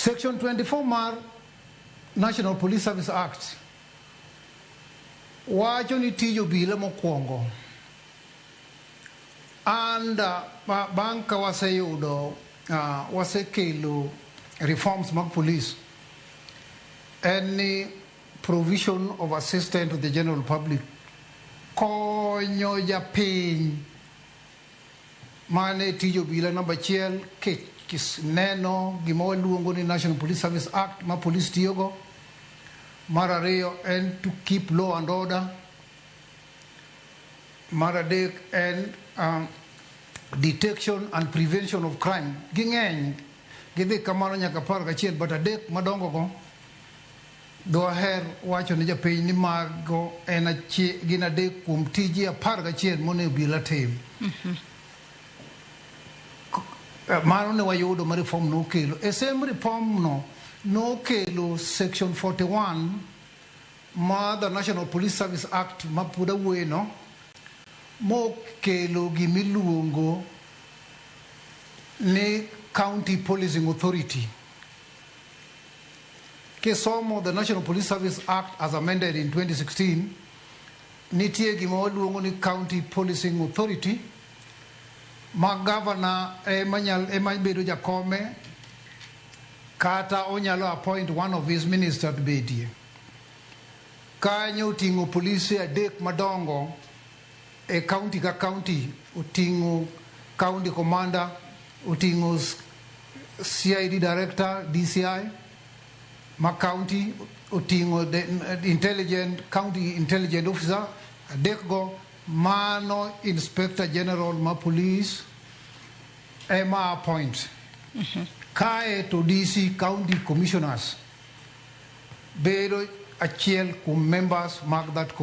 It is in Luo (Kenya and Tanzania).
Section 24 mar National Police Service Act wacho ni tije obila mokwongo and bang' ka waseyudo wasekelo reforms mag police any provision of assistance to the general public konyo japiny mane tije obila namba achiel neno gima waluongo ni National Police Service Act ma police tiyogo. Mar ariyo en to keep law and order. Mar adek en detection and prevention of crime. Ging'eny gidhi kamano nyaka 11 but adek madongo go doher wacho ni japiny ni mago en gin adek kuom tije 11 monego obila tim. Mano ne wayudo ma reform nokelo. E same reform no nokelo section 41 ma the National Police Service Act ma puda weno mokelo gimiluongo ni County Policing Authority. Kisomo the National Police Service Act as amended in 2016 nitie gima waluongo ni County Policing Authority ma governor bedo jakome kata onyalo appoint one of his ministers bedie. Kanyo oting'o polise adek madongo e county ka county, oting'o county commander, oting'o CID director, DCI ma county, oting'o the county intelligent officer adek go, mano inspector general ma police ema appoint. Kae to DC county commissioners bedo achiel kum members mag that committee.